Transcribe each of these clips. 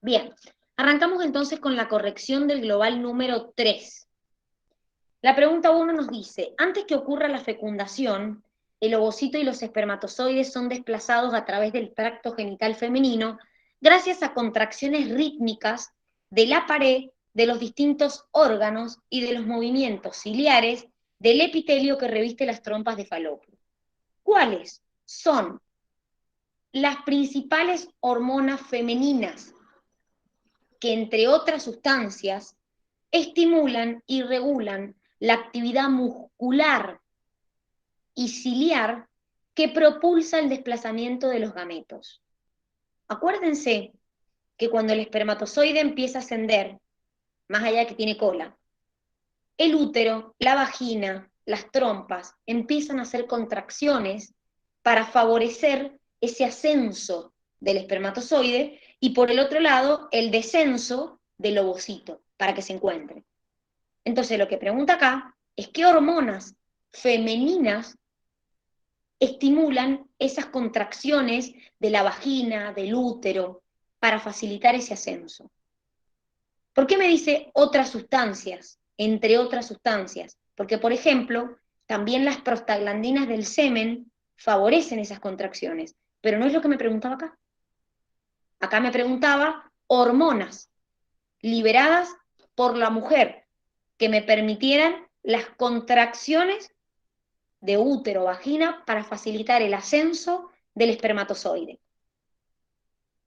Bien, arrancamos entonces con la corrección del global número 3. La pregunta 1 nos dice, antes que ocurra la fecundación, el ovocito y los espermatozoides son desplazados a través del tracto genital femenino gracias a contracciones rítmicas de la pared, de los distintos órganos y de los movimientos ciliares del epitelio que reviste las trompas de falopio. ¿Cuáles son las principales hormonas femeninas que, entre otras sustancias, estimulan y regulan la actividad muscular y ciliar que propulsa el desplazamiento de los gametos? Acuérdense que cuando el espermatozoide empieza a ascender, más allá de que tiene cola, el útero, la vagina, las trompas empiezan a hacer contracciones para favorecer ese ascenso del espermatozoide y por el otro lado el descenso del ovocito para que se encuentre. Entonces lo que pregunta acá es qué hormonas femeninas estimulan esas contracciones de la vagina, del útero, para facilitar ese ascenso. ¿Por qué me dice otras sustancias? Entre otras sustancias. Porque, por ejemplo, también las prostaglandinas del semen favorecen esas contracciones. Pero no es lo que me preguntaba acá. Acá me preguntaba hormonas liberadas por la mujer que me permitieran las contracciones de útero, vagina, para facilitar el ascenso del espermatozoide.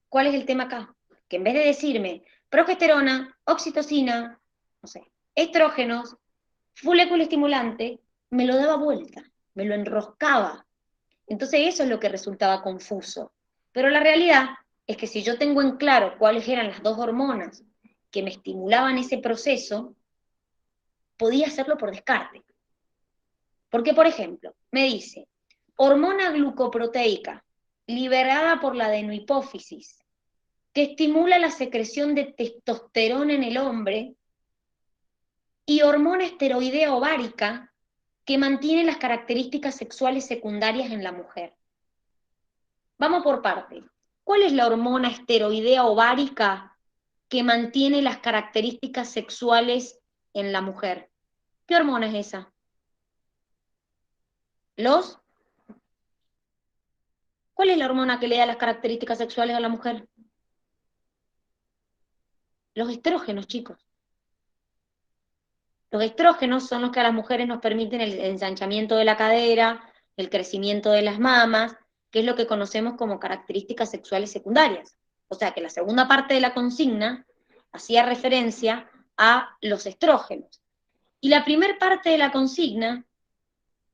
¿Cuál es el tema acá? Que en vez de decirme progesterona, oxitocina, no sé, estrógenos, folículo estimulante, me lo daba vuelta, me lo enroscaba. Entonces eso es lo que resultaba confuso. Pero la realidad es que si yo tengo en claro cuáles eran las dos hormonas que me estimulaban ese proceso, podía hacerlo por descarte. Porque, por ejemplo, me dice, hormona glucoproteica liberada por la adenohipófisis, que estimula la secreción de testosterona en el hombre, y hormona esteroidea ovárica, que mantiene las características sexuales secundarias en la mujer. Vamos por partes. ¿Cuál es la hormona esteroidea ovárica que mantiene las características sexuales en la mujer? ¿Qué hormona es esa? ¿Cuál es la hormona que le da las características sexuales a la mujer? Los estrógenos, chicos. Los estrógenos son los que a las mujeres nos permiten el ensanchamiento de la cadera, el crecimiento de las mamas, que es lo que conocemos como características sexuales secundarias. O sea que la segunda parte de la consigna hacía referencia a los estrógenos. Y la primera parte de la consigna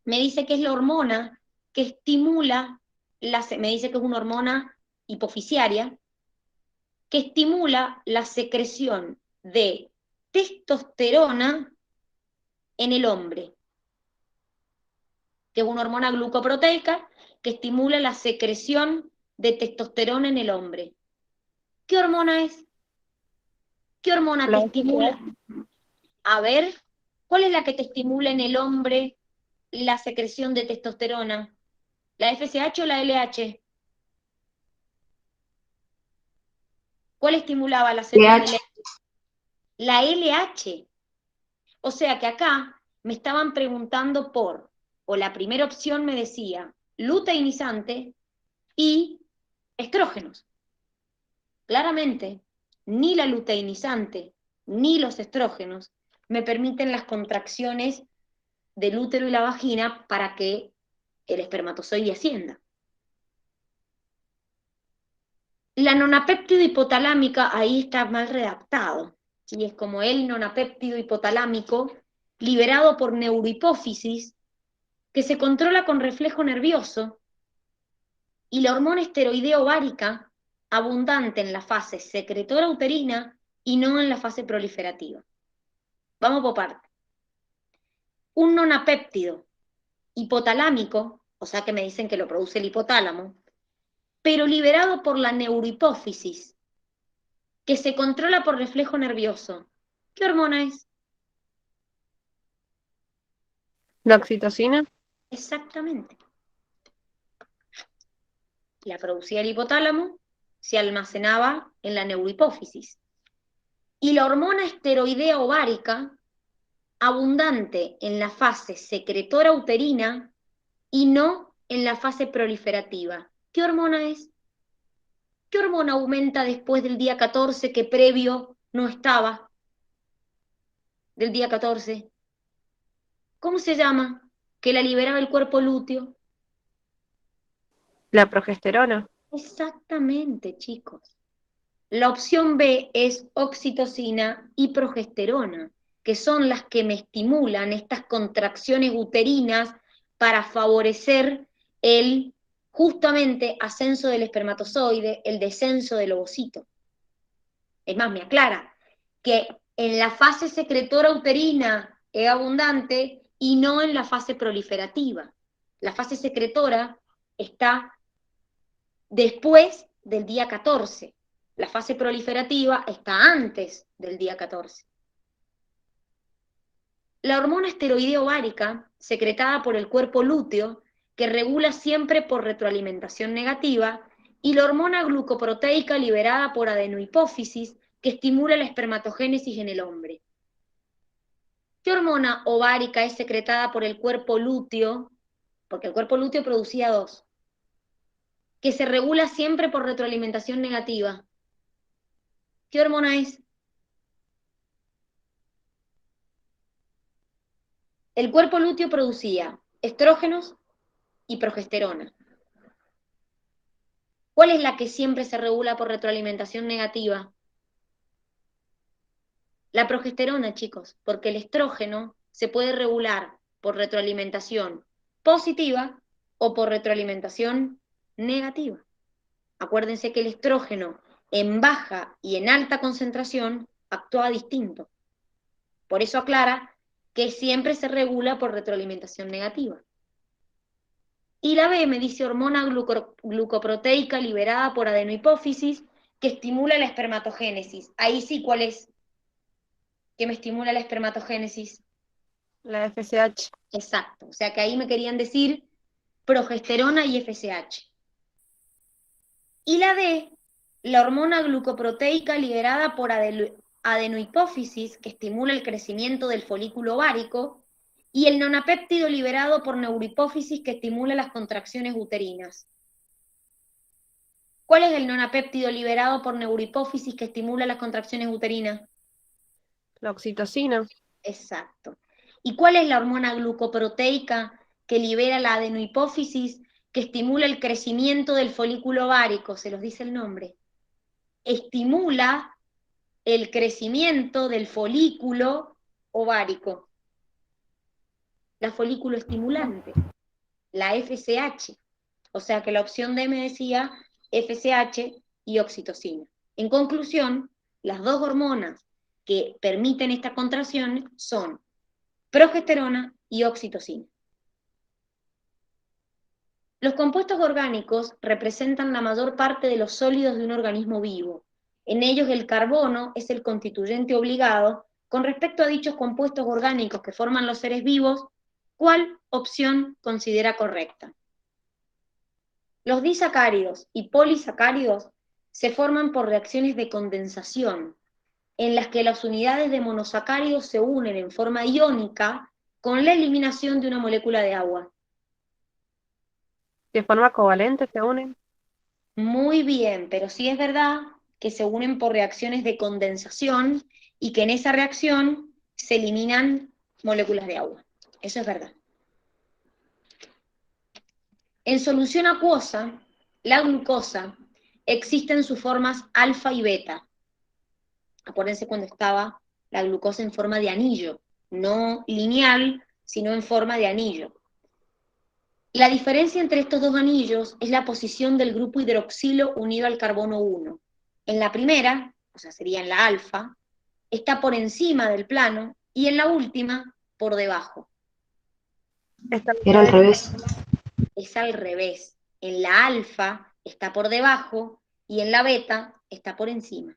me dice que es la hormona que estimula, me dice que es una hormona hipofisiaria, que estimula la secreción de testosterona en el hombre, que es una hormona glucoproteica que estimula la secreción de testosterona en el hombre. ¿Qué hormona es? ¿Qué hormona te La estimula? FSH. A ver, ¿cuál es la que te estimula en el hombre la secreción de testosterona? ¿La FSH o la LH? ¿Cuál estimulaba la célula de LH. la LH? O sea que acá me estaban preguntando por, o la primera opción me decía, luteinizante y estrógenos. Claramente, ni la luteinizante ni los estrógenos me permiten las contracciones del útero y la vagina para que el espermatozoide ascienda. La nonapéptido hipotalámica, ahí está mal redactado. ¿Sí? Es como el nonapéptido hipotalámico liberado por neurohipófisis que se controla con reflejo nervioso, y la hormona esteroidea ovárica abundante en la fase secretora uterina y no en la fase proliferativa. Vamos por partes. Un nonapéptido hipotalámico, o sea que me dicen que lo produce el hipotálamo, pero liberado por la neurohipófisis, que se controla por reflejo nervioso. ¿Qué hormona es? La oxitocina. Exactamente. La producía el hipotálamo, se almacenaba en la neurohipófisis. Y la hormona esteroidea ovárica, abundante en la fase secretora uterina y no en la fase proliferativa. ¿Qué hormona es? ¿Qué hormona aumenta después del día 14 que previo no estaba? Del día 14. ¿Cómo se llama? Que la liberaba el cuerpo lúteo. La progesterona. Exactamente, chicos. La opción B es oxitocina y progesterona, que son las que me estimulan estas contracciones uterinas para favorecer el justamente ascenso del espermatozoide, el descenso del ovocito. Es más, me aclara que en la fase secretora uterina es abundante y no en la fase proliferativa. La fase secretora está después del día 14. La fase proliferativa está antes del día 14. La hormona esteroidea ovárica, secretada por el cuerpo lúteo, que regula siempre por retroalimentación negativa, y la hormona glucoproteica liberada por adenohipófisis, que estimula la espermatogénesis en el hombre. ¿Qué hormona ovárica es secretada por el cuerpo lúteo? Porque el cuerpo lúteo producía dos. Que se regula siempre por retroalimentación negativa. ¿Qué hormona es? El cuerpo lúteo producía estrógenos y progesterona. ¿Cuál es la que siempre se regula por retroalimentación negativa? La progesterona, chicos, porque el estrógeno se puede regular por retroalimentación positiva o por retroalimentación negativa. Acuérdense que el estrógeno en baja y en alta concentración actúa distinto. Por eso aclara que siempre se regula por retroalimentación negativa. Y la B me dice hormona glucoproteica liberada por adenohipófisis que estimula la espermatogénesis. Ahí sí, ¿cuál es? ¿Que me estimula la espermatogénesis? La FSH. Exacto. O sea que ahí me querían decir progesterona y FSH. Y la D, la hormona glucoproteica liberada por adenohipófisis que estimula el crecimiento del folículo ovárico, y el nonapéptido liberado por neurohipófisis que estimula las contracciones uterinas. ¿Cuál es el nonapéptido liberado por neurohipófisis que estimula las contracciones uterinas? La oxitocina. Exacto. ¿Y cuál es la hormona glucoproteica que libera la adenohipófisis que estimula el crecimiento del folículo ovárico? Se los dice el nombre. Estimula el crecimiento del folículo ovárico. La folículo estimulante, la FSH. O sea que la opción D me decía FSH y oxitocina. En conclusión, las dos hormonas que permiten esta contracción son progesterona y oxitocina. Los compuestos orgánicos representan la mayor parte de los sólidos de un organismo vivo. En ellos el carbono es el constituyente obligado. Con respecto a dichos compuestos orgánicos que forman los seres vivos, ¿cuál opción considera correcta? Los disacáridos y polisacáridos se forman por reacciones de condensación, en las que las unidades de monosacáridos se unen en forma iónica con la eliminación de una molécula de agua. De forma covalente se unen. Muy bien, pero sí es verdad que se unen por reacciones de condensación y que en esa reacción se eliminan moléculas de agua. Eso es verdad. En solución acuosa, la glucosa existe en sus formas alfa y beta. Acuérdense cuando estaba la glucosa en forma de anillo, no lineal, sino en forma de anillo. La diferencia entre estos dos anillos es la posición del grupo hidroxilo unido al carbono 1. En la primera, o sea, sería en la alfa, está por encima del plano y en la última, por debajo. Era al revés. Es al revés. En la alfa está por debajo y en la beta está por encima.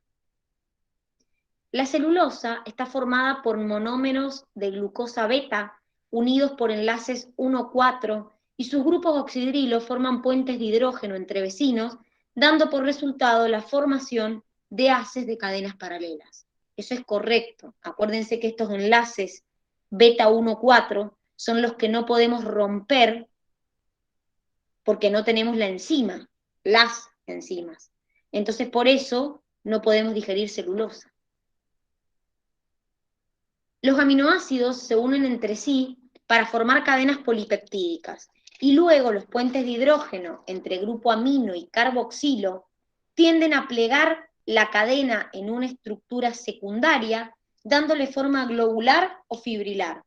La celulosa está formada por monómeros de glucosa beta unidos por enlaces 1,4 y sus grupos oxidrilo forman puentes de hidrógeno entre vecinos dando por resultado la formación de haces de cadenas paralelas. Eso es correcto. Acuérdense que estos enlaces beta 1,4 son los que no podemos romper porque no tenemos la enzima, las enzimas. Entonces, por eso no podemos digerir celulosa. Los aminoácidos se unen entre sí para formar cadenas polipeptídicas, y luego los puentes de hidrógeno entre grupo amino y carboxilo tienden a plegar la cadena en una estructura secundaria, dándole forma globular o fibrilar.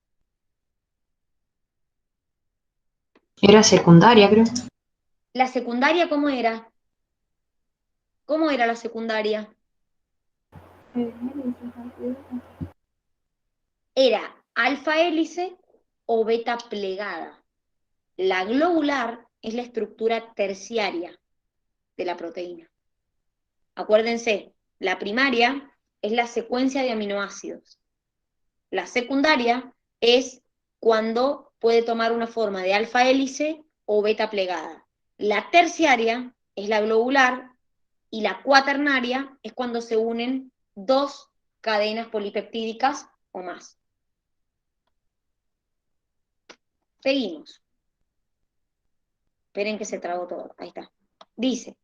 Era secundaria, creo. ¿La secundaria cómo era? ¿Cómo era la secundaria? Era alfa hélice o beta plegada. La globular es la estructura terciaria de la proteína. Acuérdense, la primaria es la secuencia de aminoácidos. La secundaria es cuando puede tomar una forma de alfa hélice o beta plegada. La terciaria es la globular y la cuaternaria es cuando se unen dos cadenas polipeptídicas o más. Seguimos. Esperen que se trabó todo. Ahí está. Dice,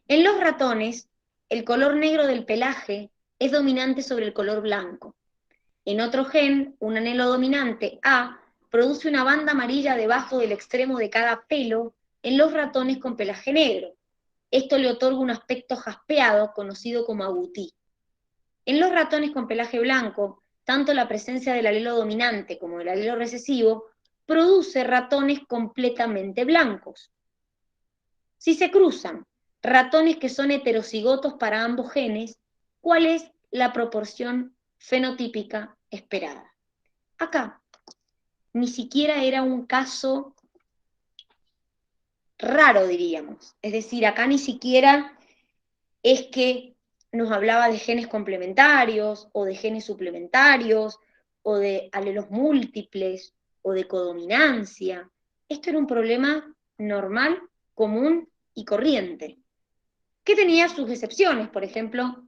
en los ratones, el color negro del pelaje es dominante sobre el color blanco. En otro gen, un anhelo dominante A produce una banda amarilla debajo del extremo de cada pelo en los ratones con pelaje negro. Esto le otorga un aspecto jaspeado conocido como agutí. En los ratones con pelaje blanco, tanto la presencia del alelo dominante como del alelo recesivo produce ratones completamente blancos. Si se cruzan ratones que son heterocigotos para ambos genes, ¿cuál es la proporción fenotípica esperada? Acá ni siquiera era un caso raro, diríamos. Es decir, acá ni siquiera es que nos hablaba de genes complementarios, o de genes suplementarios, o de alelos múltiples, o de codominancia. Esto era un problema normal, común y corriente, que tenía sus excepciones. Por ejemplo,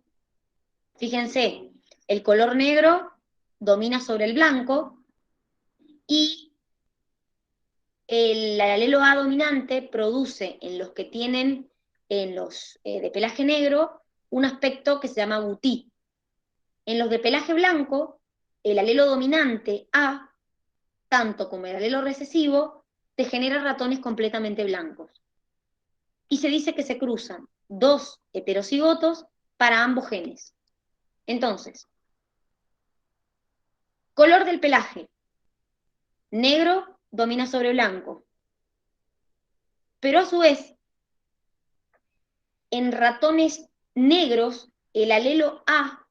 fíjense, el color negro domina sobre el blanco, y el alelo A dominante produce en los que tienen, en los de pelaje negro, un aspecto que se llama agutí. En los de pelaje blanco, el alelo dominante A, tanto como el alelo recesivo, te genera ratones completamente blancos. Y se dice que se cruzan dos heterocigotos para ambos genes. Entonces, color del pelaje. Negro domina sobre blanco. Pero a su vez, en ratones negros, el alelo A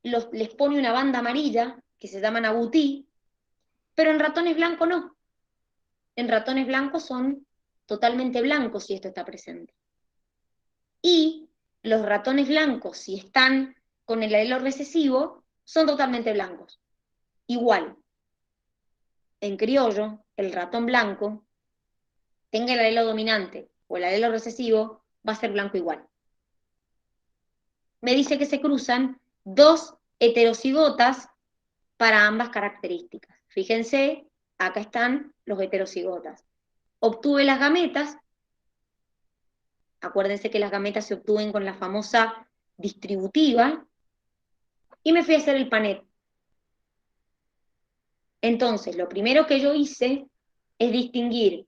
les pone una banda amarilla, que se llaman agutí, pero en ratones blancos no. En ratones blancos son totalmente blancos si esto está presente. Y los ratones blancos, si están con el alelo recesivo, son totalmente blancos. Igual, en criollo, el ratón blanco, tenga el alelo dominante o el alelo recesivo, va a ser blanco igual. Me dice que se cruzan dos heterocigotas para ambas características. Fíjense, acá están los heterocigotas. Obtuve las gametas. Acuérdense que las gametas se obtuven con la famosa distributiva, y me fui a hacer el panet. Entonces, lo primero que yo hice es distinguir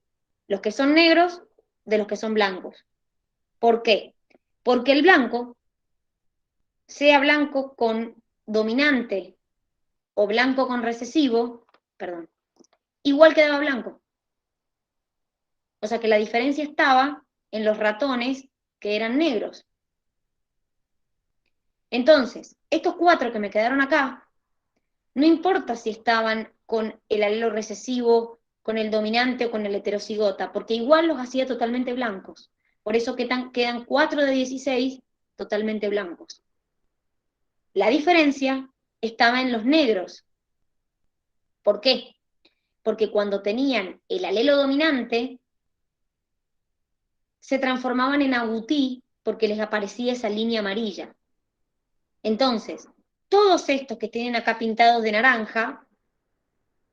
los que son negros de los que son blancos. ¿Por qué? Porque el blanco, sea blanco con dominante o blanco con recesivo, perdón, igual quedaba blanco. O sea que la diferencia estaba en los ratones que eran negros. Entonces, estos cuatro que me quedaron acá, no importa si estaban con el alelo recesivo, con el dominante o con el heterocigota, porque igual los hacía totalmente blancos. Por eso quedan 4 de 16 totalmente blancos. La diferencia estaba en los negros. ¿Por qué? Porque cuando tenían el alelo dominante, se transformaban en agutí porque les aparecía esa línea amarilla. Entonces, todos estos que tienen acá pintados de naranja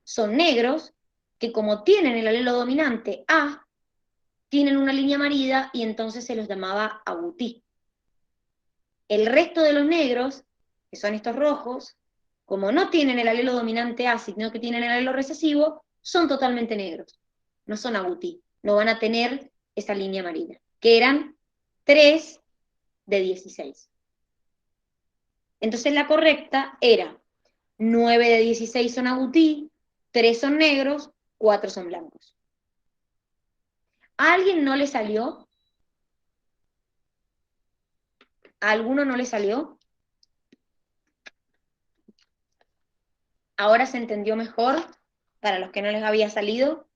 son negros, que como tienen el alelo dominante A, tienen una línea amarilla y entonces se los llamaba agutí. El resto de los negros, que son estos rojos, como no tienen el alelo dominante A, sino que tienen el alelo recesivo, son totalmente negros. No son agutí, no van a tener esa línea amarilla, que eran 3 de 16. Entonces la correcta era 9 de 16 son agutí, 3 son negros, 4 son blancos. ¿A alguien no le salió? ¿A alguno no le salió? ¿Ahora se entendió mejor para los que no les había salido?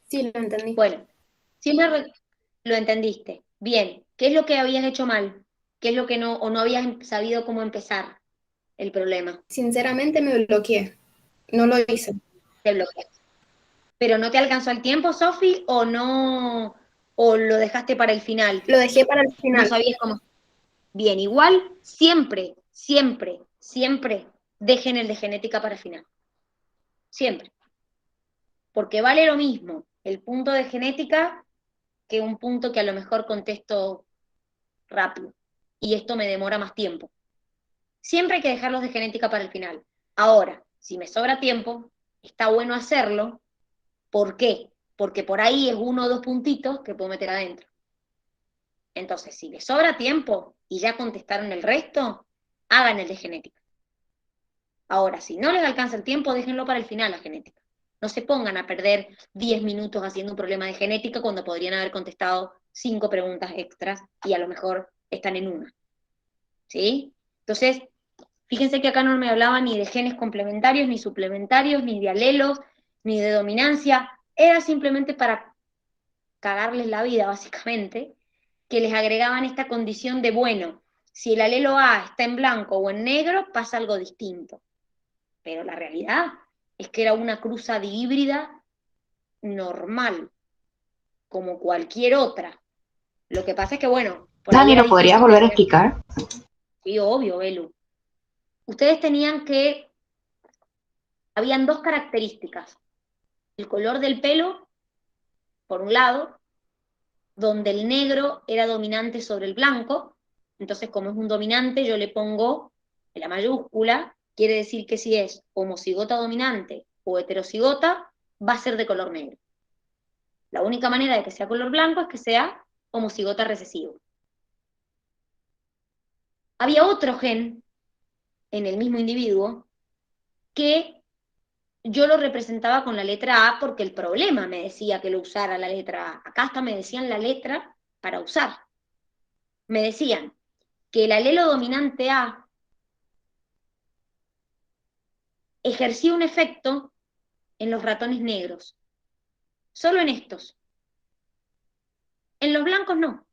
Sí, lo entendí. Bueno, si lo entendiste. Bien, ¿qué es lo que habías hecho mal? ¿Qué es lo que no, o no habías sabido cómo empezar el problema? Sinceramente me bloqueé. No lo hice. Te bloqueas. ¿Pero no te alcanzó el tiempo, Sofi, o no, o lo dejaste para el final? Lo dejé para el No final. sabías cómo. Bien, igual, siempre, siempre, siempre dejen el de genética para el final. Siempre. Porque vale lo mismo el punto de genética que un punto que a lo mejor contesto rápido. Y esto me demora más tiempo. Siempre hay que dejarlos de genética para el final. Ahora, si me sobra tiempo, está bueno hacerlo. ¿Por qué? Porque por ahí es 1 o 2 puntitos que puedo meter adentro. Entonces, si les sobra tiempo y ya contestaron el resto, hagan el de genética. Ahora, si no les alcanza el tiempo, déjenlo para el final la genética. No se pongan a perder 10 minutos haciendo un problema de genética cuando podrían haber contestado 5 preguntas extras y a lo mejor están en una. ¿Sí? Entonces, fíjense que acá no me hablaba ni de genes complementarios, ni suplementarios, ni de alelos, ni de dominancia. Era simplemente para cagarles la vida, básicamente, que les agregaban esta condición de, bueno, si el alelo A está en blanco o en negro, pasa algo distinto. Pero la realidad es que era una cruza de híbrida normal, como cualquier otra. Lo que pasa es que, bueno, por ahí Dani, era ¿lo podrías difícil volver a de... explicar? Sí, obvio, Belu. Ustedes tenían que... Habían 2 características. El color del pelo, por un lado, donde el negro era dominante sobre el blanco. Entonces, como es un dominante, yo le pongo la mayúscula, quiere decir que si es homocigota dominante o heterocigota, va a ser de color negro. La única manera de que sea color blanco es que sea homocigota recesivo. Había otro gen en el mismo individuo que yo lo representaba con la letra A porque el problema me decía que lo usara la letra A. Acá hasta me decían la letra para usar. Me decían que el alelo dominante A ejercía un efecto en los ratones negros. Solo en estos. En los blancos no.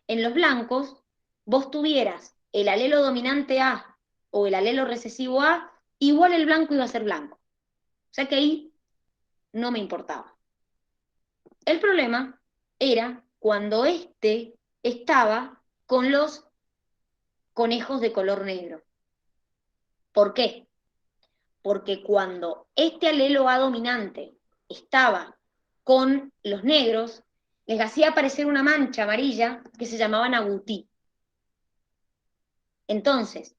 En los blancos, vos tuvieras el alelo dominante A o el alelo recesivo A, igual el blanco iba a ser blanco. O sea que ahí no me importaba. El problema era cuando este estaba con los conejos de color negro. ¿Por qué? Porque cuando este alelo A dominante estaba con los negros, les hacía aparecer una mancha amarilla que se llamaban agutí. Entonces,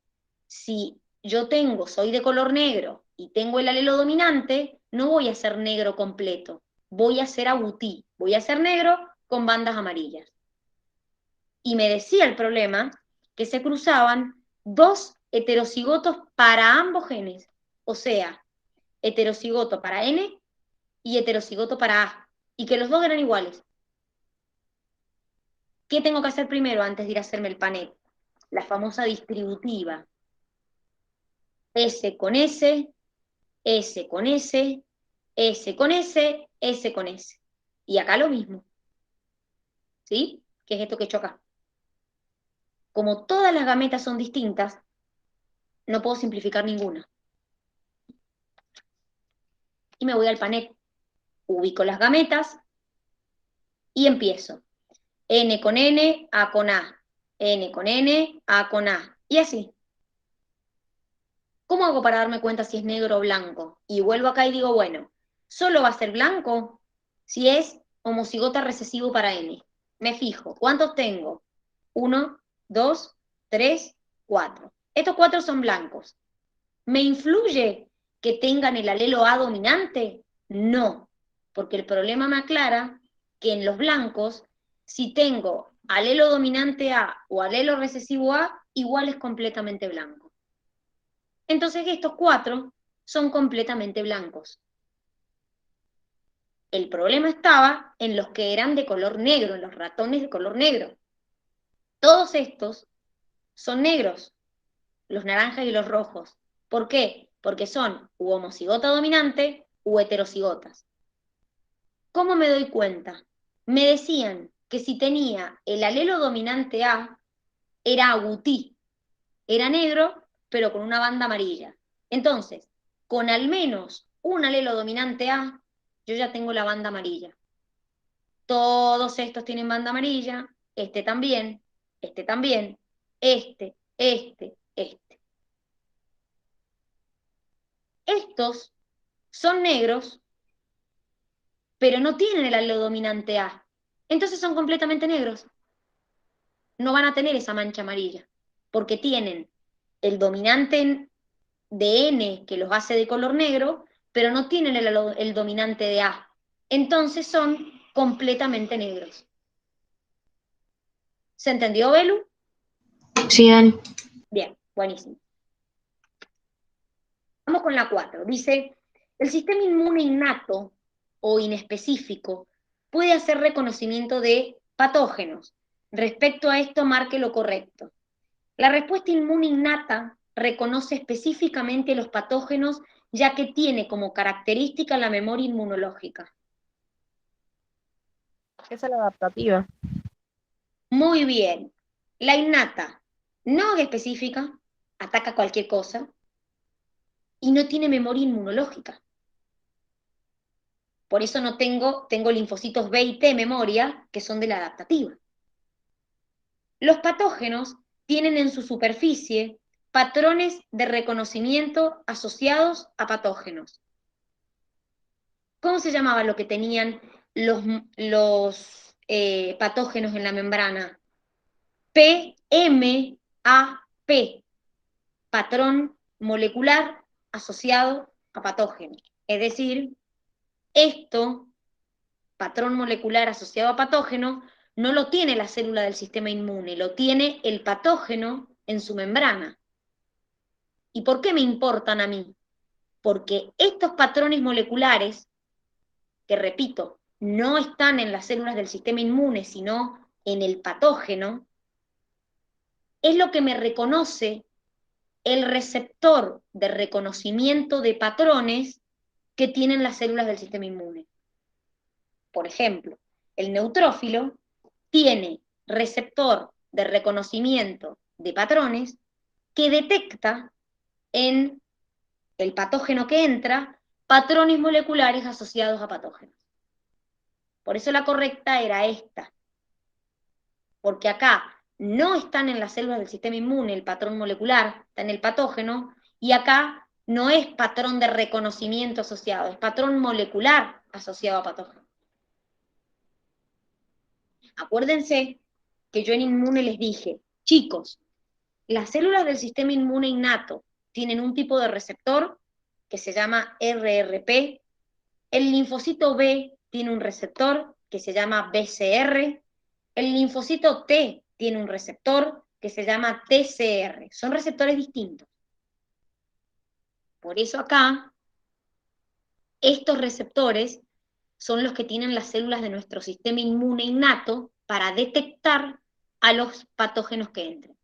si yo soy de color negro y tengo el alelo dominante, no voy a ser negro completo, voy a ser agutí, voy a ser negro con bandas amarillas. Y me decía el problema que se cruzaban 2 heterocigotos para ambos genes, o sea, heterocigoto para N y heterocigoto para A, y que los dos eran iguales. ¿Qué tengo que hacer primero antes de ir a hacerme el panel? La famosa distributiva. S con S, S con S, S con S, S con S. Y acá lo mismo. ¿Sí? ¿Qué es esto que he hecho acá? Como todas las gametas son distintas, no puedo simplificar ninguna. Y me voy al panel. Ubico las gametas, Y empiezo. N con N, A con A. N con N, A con A. Y así. ¿Cómo hago para darme cuenta si es negro o blanco? Y vuelvo acá y digo, bueno, solo va a ser blanco si es homocigota recesivo para N. Me fijo, ¿cuántos tengo? 1, 2, 3, 4. Estos 4 son blancos. ¿Me influye que tengan el alelo A dominante? No, porque el problema me aclara que en los blancos, si tengo alelo dominante A o alelo recesivo A, igual es completamente blanco. Entonces estos 4 son completamente blancos. El problema estaba en los que eran de color negro, en los ratones de color negro. Todos estos son negros, los naranjas y los rojos. ¿Por qué? Porque son u homocigota dominante u heterocigotas. ¿Cómo me doy cuenta? Me decían que si tenía el alelo dominante A, era agutí, era negro, pero con una banda amarilla. Entonces, con al menos un alelo dominante A, yo ya tengo la banda amarilla. Todos estos tienen banda amarilla, este también, este también, este. Estos son negros, pero no tienen el alelo dominante A. Entonces son completamente negros. No van a tener esa mancha amarilla, porque tienen el dominante de N que los hace de color negro, pero no tienen el dominante de A. Entonces son completamente negros. ¿Se entendió, Belu? Sí, Dani. Bien, buenísimo. Vamos con la 4. Dice, el sistema inmune innato o inespecífico puede hacer reconocimiento de patógenos. Respecto a esto, marque lo correcto. La respuesta inmune innata reconoce específicamente los patógenos, ya que tiene como característica la memoria inmunológica. Esa es la adaptativa. Muy bien. La innata no es específica, ataca cualquier cosa, y no tiene memoria inmunológica. Por eso no tengo linfocitos B y T memoria, que son de la adaptativa. Los patógenos tienen en su superficie patrones de reconocimiento asociados a patógenos. ¿Cómo se llamaba lo que tenían los patógenos en la membrana? PMAP, patrón molecular asociado a patógeno. Es decir, esto, patrón molecular asociado a patógeno, no lo tiene la célula del sistema inmune, lo tiene el patógeno en su membrana. ¿Y por qué me importan a mí? Porque estos patrones moleculares, que repito, no están en las células del sistema inmune, sino en el patógeno, es lo que me reconoce el receptor de reconocimiento de patrones que tienen las células del sistema inmune. Por ejemplo, el neutrófilo tiene receptor de reconocimiento de patrones que detecta en el patógeno que entra patrones moleculares asociados a patógenos. Por eso la correcta era esta, porque acá no están en las células del sistema inmune el patrón molecular, está en el patógeno, y acá no es patrón de reconocimiento asociado, es patrón molecular asociado a patógeno. Acuérdense que yo en inmune les dije, chicos, las células del sistema inmune innato tienen un tipo de receptor que se llama RRP, el linfocito B tiene un receptor que se llama BCR, el linfocito T tiene un receptor que se llama TCR, son receptores distintos. Por eso acá, estos receptores son los que tienen las células de nuestro sistema inmune innato para detectar a los patógenos que entren.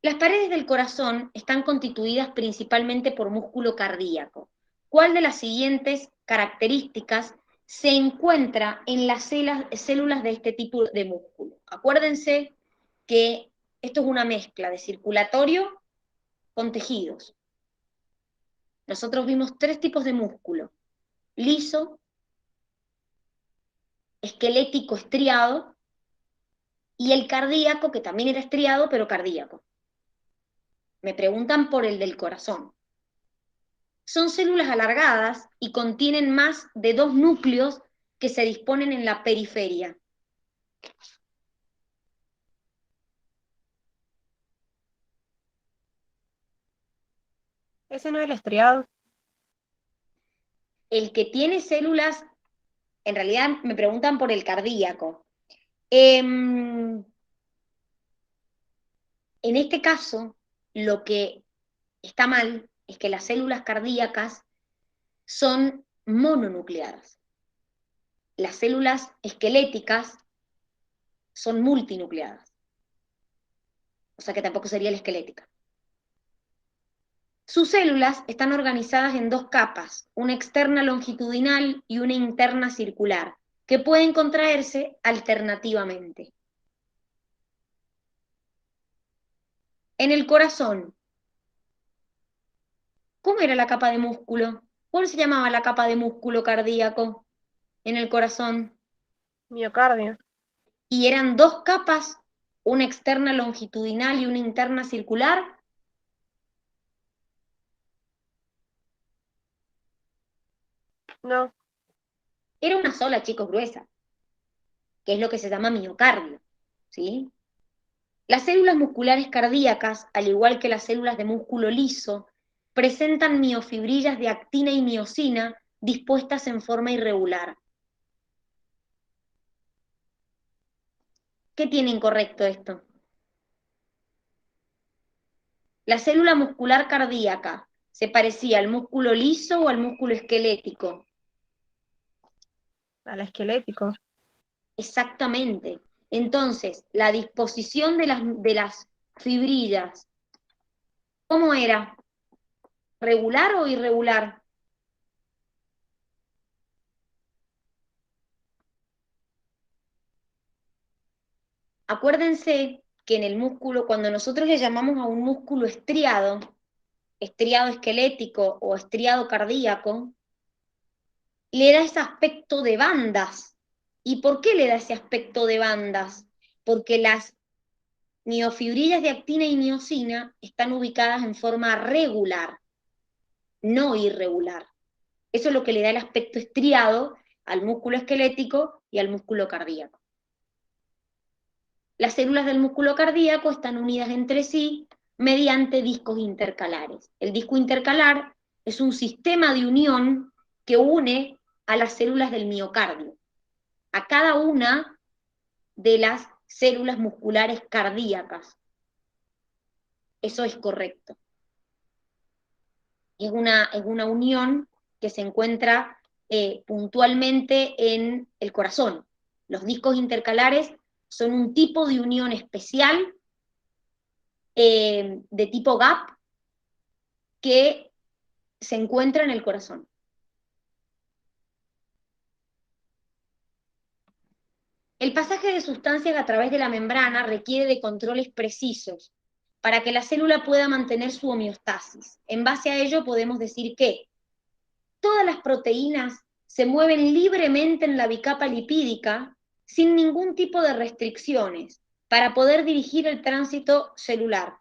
Las paredes del corazón están constituidas principalmente por músculo cardíaco. ¿Cuál de las siguientes características se encuentra en las células de este tipo de músculo? Acuérdense que esto es una mezcla de circulatorio con tejidos. Nosotros vimos 3 tipos de músculo: liso, esquelético estriado, y el cardíaco, que también era estriado, pero cardíaco. Me preguntan por el del corazón. Son células alargadas y contienen más de 2 núcleos que se disponen en la periferia. Ese no es el estriado. El que tiene células, en realidad me preguntan por el cardíaco. En este caso, lo que está mal es que las células cardíacas son mononucleadas. Las células esqueléticas son multinucleadas. O sea que tampoco sería la esquelética. Sus células están organizadas en 2 capas, una externa longitudinal y una interna circular, que pueden contraerse alternativamente. En el corazón, ¿cómo era la capa de músculo? ¿Cuál se llamaba la capa de músculo cardíaco en el corazón? Miocardio. Y eran 2 capas, una externa longitudinal y una interna circular. No, Era una sola, chicos, gruesa, que es lo que se llama miocardio, ¿sí? Las células musculares cardíacas, al igual que las células de músculo liso, presentan miofibrillas de actina y miosina dispuestas en forma irregular. ¿Qué tiene incorrecto esto? La célula muscular cardíaca, ¿se parecía al músculo liso o al músculo esquelético? al esquelético. Exactamente. Entonces, la disposición de las fibrillas, ¿cómo era? ¿Regular o irregular? Acuérdense que en el músculo, cuando nosotros le llamamos a un músculo estriado esquelético o estriado cardíaco, le da ese aspecto de bandas. ¿Y por qué le da ese aspecto de bandas? Porque las miofibrillas de actina y miosina están ubicadas en forma regular, no irregular. Eso es lo que le da el aspecto estriado al músculo esquelético y al músculo cardíaco. Las células del músculo cardíaco están unidas entre sí mediante discos intercalares. El disco intercalar es un sistema de unión que une a las células del miocardio, a cada una de las células musculares cardíacas. Eso es correcto. Es una unión que se encuentra puntualmente en el corazón. Los discos intercalares son un tipo de unión especial de tipo gap que se encuentra en el corazón. El pasaje de sustancias a través de la membrana requiere de controles precisos para que la célula pueda mantener su homeostasis. En base a ello podemos decir que todas las proteínas se mueven libremente en la bicapa lipídica sin ningún tipo de restricciones para poder dirigir el tránsito celular.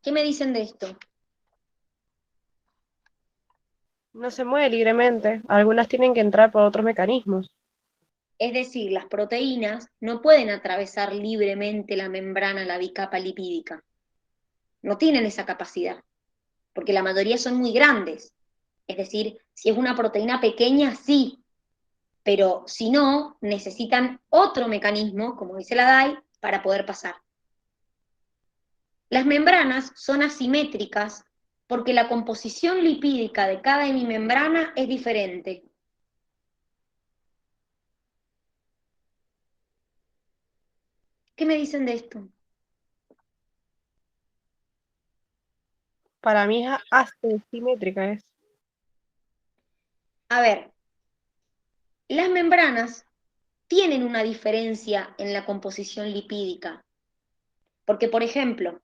¿Qué me dicen de esto? No se mueve libremente. Algunas tienen que entrar por otros mecanismos. Es decir, las proteínas no pueden atravesar libremente la membrana, la bicapa lipídica. No tienen esa capacidad, porque la mayoría son muy grandes. Es decir, si es una proteína pequeña, sí, pero si no, necesitan otro mecanismo, como dice la DAI, para poder pasar. Las membranas son asimétricas porque la composición lipídica de cada hemimembrana es diferente. ¿Qué me dicen de esto? Para mí es asimétrica. Es. A ver, las membranas tienen una diferencia en la composición lipídica. Porque, por ejemplo,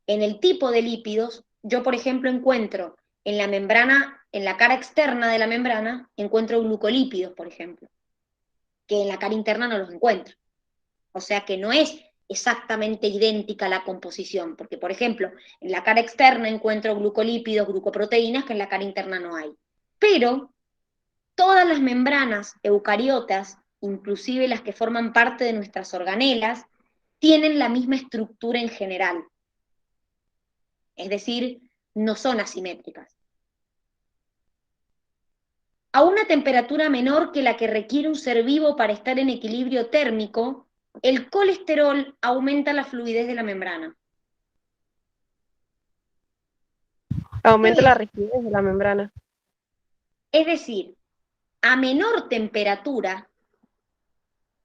en el tipo de lípidos, yo, por ejemplo, encuentro en la membrana en la cara externa de la membrana encuentro glucolípidos, por ejemplo, que en la cara interna no los encuentro. O sea que no es exactamente idéntica la composición, porque, por ejemplo, en la cara externa encuentro glucolípidos, glucoproteínas, que en la cara interna no hay. Pero todas las membranas eucariotas, inclusive las que forman parte de nuestras organelas, tienen la misma estructura en general. Es decir, no son asimétricas. A una temperatura menor que la que requiere un ser vivo para estar en equilibrio térmico, el colesterol aumenta la fluidez de la membrana. Aumenta la rigidez de la membrana. Es decir, a menor temperatura,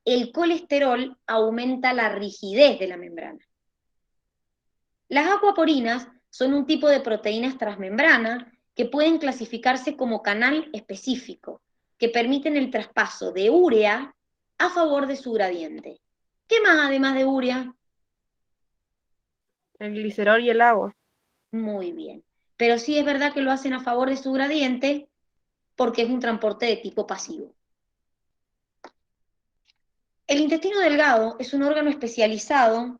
el colesterol aumenta la rigidez de la membrana. Las acuaporinas son un tipo de proteínas transmembrana que pueden clasificarse como canal específico, que permiten el traspaso de urea a favor de su gradiente. ¿Qué más además de urea? El glicerol y el agua. Muy bien. Pero sí es verdad que lo hacen a favor de su gradiente porque es un transporte de tipo pasivo. El intestino delgado es un órgano especializado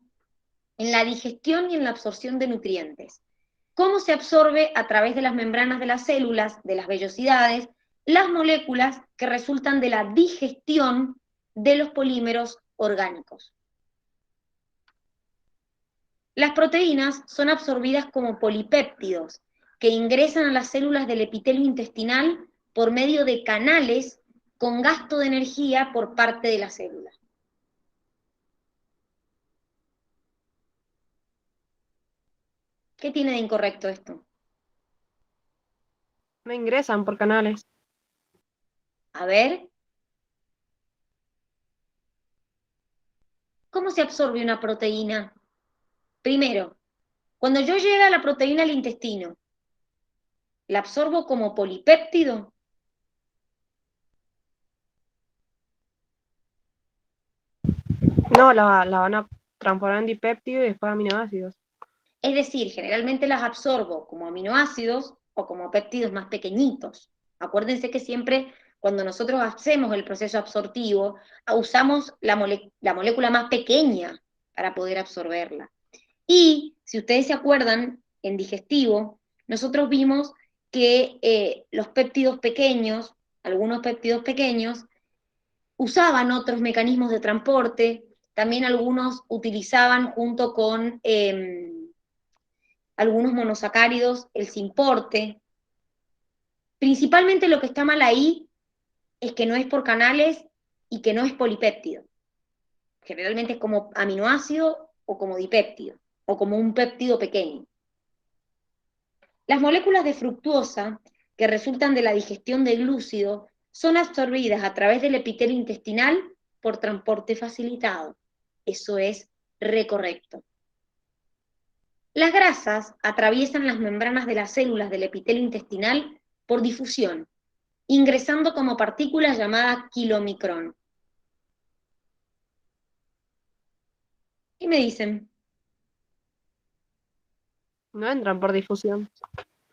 en la digestión y en la absorción de nutrientes. ¿Cómo se absorbe a través de las membranas de las células, de las vellosidades, las moléculas que resultan de la digestión de los polímeros orgánicos? Las proteínas son absorbidas como polipéptidos que ingresan a las células del epitelio intestinal por medio de canales con gasto de energía por parte de la célula. ¿Qué tiene de incorrecto esto? No ingresan por canales. A ver. ¿Cómo se absorbe una proteína? Primero, cuando yo llega la proteína al intestino, ¿la absorbo como polipéptido? No, la van a transformar en dipéptido y después aminoácidos. Es decir, generalmente las absorbo como aminoácidos o como péptidos más pequeñitos. Acuérdense que siempre cuando nosotros hacemos el proceso absortivo, usamos la molécula más pequeña para poder absorberla. Y si ustedes se acuerdan, en digestivo, nosotros vimos que los péptidos pequeños, algunos péptidos pequeños, usaban otros mecanismos de transporte, también algunos utilizaban junto con algunos monosacáridos el simporte. Principalmente lo que está mal ahí es que no es por canales y que no es polipéptido. Generalmente es como aminoácido o como dipéptido, o como un péptido pequeño. Las moléculas de fructuosa, que resultan de la digestión de glúcido, son absorbidas a través del epitelio intestinal por transporte facilitado. Eso es recorrecto. Las grasas atraviesan las membranas de las células del epitelio intestinal por difusión, ingresando como partículas llamadas kilomicrón. ¿Qué me dicen? No entran por difusión.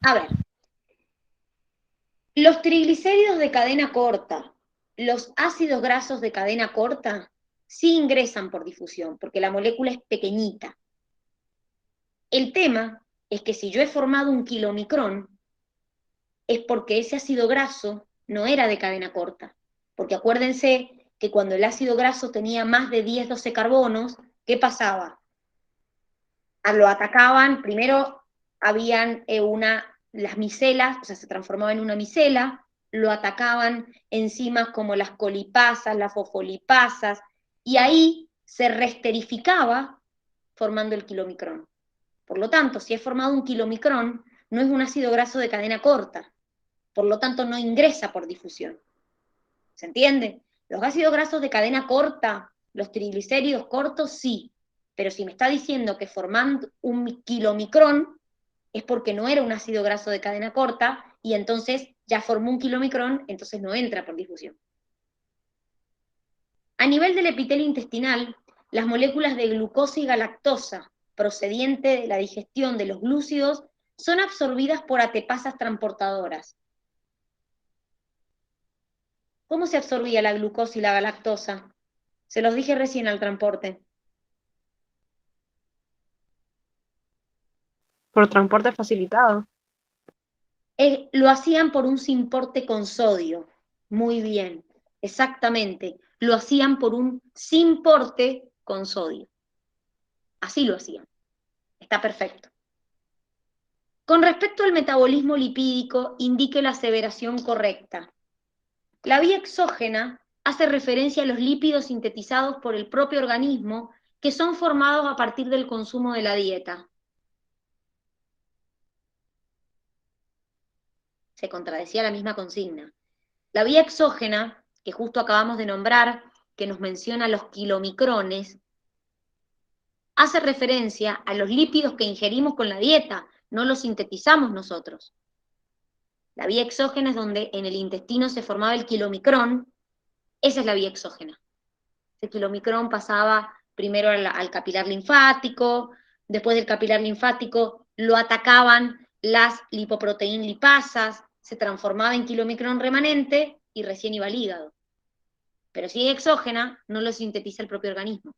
A ver, los triglicéridos de cadena corta, los ácidos grasos de cadena corta, sí ingresan por difusión, porque la molécula es pequeñita. El tema es que si yo he formado un kilomicrón, es porque ese ácido graso no era de cadena corta. Porque acuérdense que cuando el ácido graso tenía más de 10-12 carbonos, ¿qué pasaba? Lo atacaban, primero habían las micelas, o sea, se transformaba en una micela, lo atacaban enzimas como las colipasas, las fosfolipasas, y ahí se reesterificaba formando el kilomicrón. Por lo tanto, si es formado un kilomicrón, no es un ácido graso de cadena corta, por lo tanto no ingresa por difusión. ¿Se entiende? Los ácidos grasos de cadena corta, los triglicéridos cortos, sí, pero si me está diciendo que formando un kilomicrón es porque no era un ácido graso de cadena corta y entonces ya formó un kilomicrón, entonces no entra por difusión. A nivel del epitelio intestinal, las moléculas de glucosa y galactosa procediente de la digestión de los glúcidos son absorbidas por ATPasas transportadoras, ¿Cómo se absorbía la glucosa y la galactosa? Se los dije recién al transporte. Por transporte facilitado. Lo hacían por un simporte con sodio. Muy bien, exactamente. Lo hacían por un simporte con sodio. Así lo hacían. Está perfecto. Con respecto al metabolismo lipídico, indique la aseveración correcta. La vía exógena hace referencia a los lípidos sintetizados por el propio organismo que son formados a partir del consumo de la dieta. Se contradecía la misma consigna. La vía exógena, que justo acabamos de nombrar, que nos menciona los kilomicrones, hace referencia a los lípidos que ingerimos con la dieta, no los sintetizamos nosotros. La vía exógena es donde en el intestino se formaba el kilomicrón, esa es la vía exógena. El kilomicrón pasaba primero al capilar linfático, después del capilar linfático lo atacaban las lipoproteín lipasas, se transformaba en kilomicrón remanente y recién iba al hígado. Pero si es exógena, no lo sintetiza el propio organismo.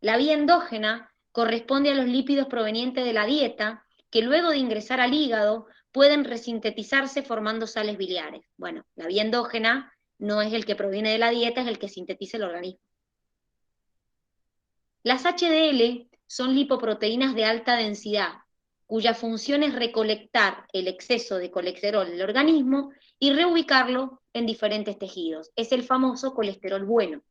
La vía endógena corresponde a los lípidos provenientes de la dieta, que luego de ingresar al hígado pueden resintetizarse formando sales biliares. Bueno, la vía endógena no es el que proviene de la dieta, es el que sintetiza el organismo. Las HDL son lipoproteínas de alta densidad, cuya función es recolectar el exceso de colesterol del organismo y reubicarlo en diferentes tejidos. Es el famoso colesterol bueno,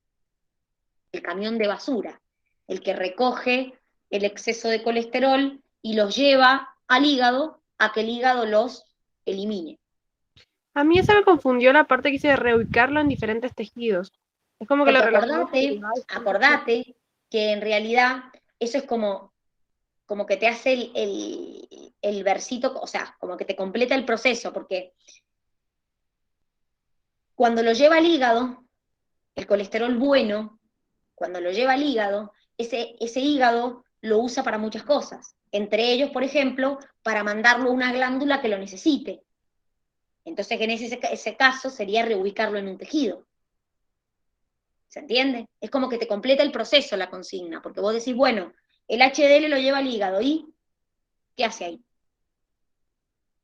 el camión de basura, el que recoge el exceso de colesterol y los lleva al hígado a que el hígado los elimine. A mí eso me confundió la parte que hice de reubicarlo en diferentes tejidos. Es como que lo Porque relaciono acordate que en realidad eso es como que te hace el versito, o sea, como que te completa el proceso, porque cuando lo lleva al hígado, el colesterol bueno, cuando lo lleva al hígado, ese hígado lo usa para muchas cosas. Entre ellos, por ejemplo, para mandarlo a una glándula que lo necesite. Entonces, en ese caso sería reubicarlo en un tejido. ¿Se entiende? Es como que te completa el proceso la consigna, porque vos decís, bueno, el HDL lo lleva al hígado, ¿y qué hace ahí?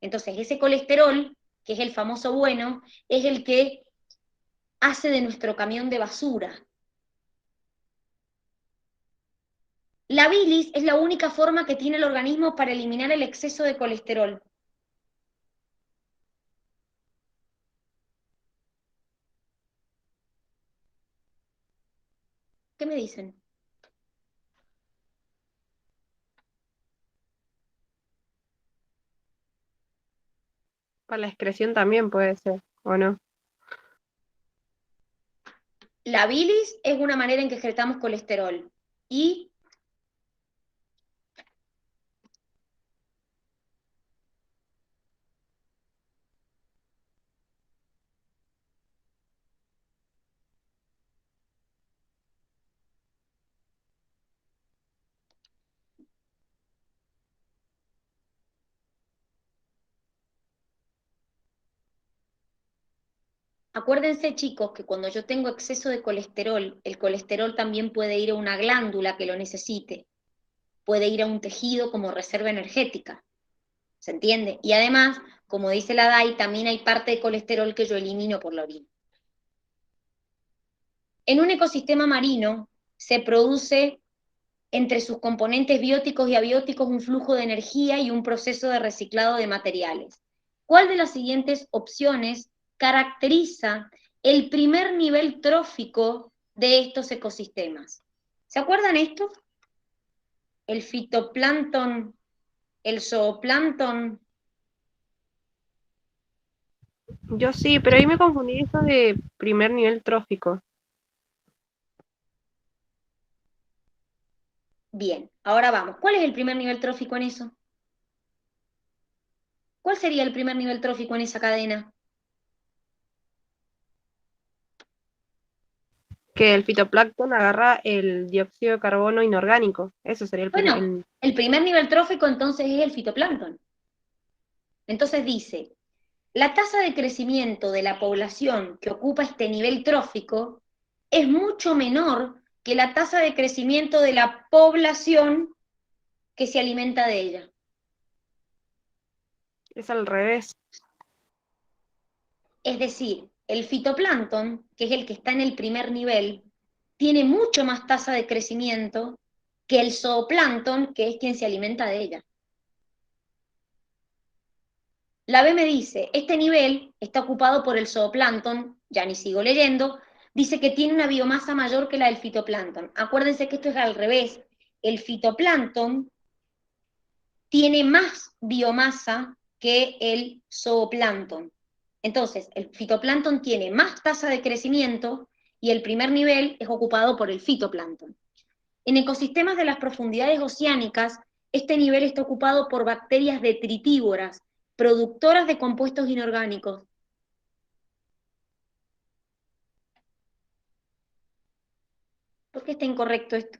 Entonces, ese colesterol, que es el famoso bueno, es el que hace de nuestro camión de basura. La bilis es la única forma que tiene el organismo para eliminar el exceso de colesterol. ¿Qué me dicen? para la excreción también puede ser, ¿o no? La bilis es una manera en que excretamos colesterol. Y acuérdense, chicos, que cuando yo tengo exceso de colesterol, el colesterol también puede ir a una glándula que lo necesite, puede ir a un tejido como reserva energética, ¿se entiende? Y además, como dice la DAI, también hay parte de colesterol que yo elimino por la orina. En un ecosistema marino se produce entre sus componentes bióticos y abióticos un flujo de energía y un proceso de reciclado de materiales. ¿Cuál de las siguientes opciones caracteriza el primer nivel trófico de estos ecosistemas? ¿Se acuerdan esto? El fitoplancton, el zooplancton. Yo sí, pero ahí me confundí eso de primer nivel trófico. Bien, ahora vamos. ¿Cuál es el primer nivel trófico en eso? ¿Cuál sería el primer nivel trófico en esa cadena? Que el fitoplancton agarra el dióxido de carbono inorgánico. Eso sería el primer. Bueno, el primer nivel trófico entonces es el fitoplancton. Entonces dice, la tasa de crecimiento de la población que ocupa este nivel trófico es mucho menor que la tasa de crecimiento de la población que se alimenta de ella. Es al revés. Es decir, el fitoplancton, que es el que está en el primer nivel, tiene mucho más tasa de crecimiento que el zooplancton, que es quien se alimenta de ella. La B me dice, este nivel está ocupado por el zooplancton, ya ni sigo leyendo, dice que tiene una biomasa mayor que la del fitoplancton. Acuérdense que esto es al revés. El fitoplancton tiene más biomasa que el zooplancton. Entonces, el fitoplancton tiene más tasa de crecimiento y el primer nivel es ocupado por el fitoplancton. En ecosistemas de las profundidades oceánicas, este nivel está ocupado por bacterias detritívoras, productoras de compuestos inorgánicos. ¿Por qué está incorrecto esto?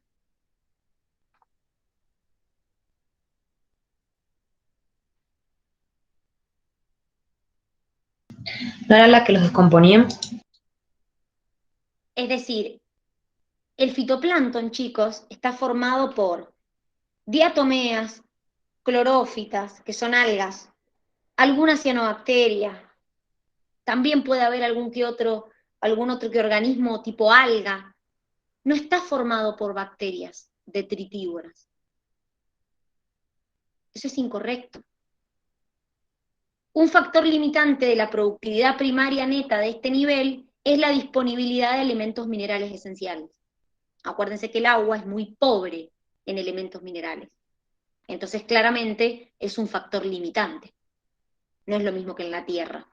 ¿No era la que los descomponía? Es decir, el fitoplancton, chicos, está formado por diatomeas, clorófitas, que son algas, algunas cianobacterias, también puede haber algún otro organismo tipo alga. No está formado por bacterias detritívoras. Eso es incorrecto. Un factor limitante de la productividad primaria neta de este nivel es la disponibilidad de elementos minerales esenciales. Acuérdense que el agua es muy pobre en elementos minerales. Entonces, claramente, es un factor limitante. No es lo mismo que en la Tierra.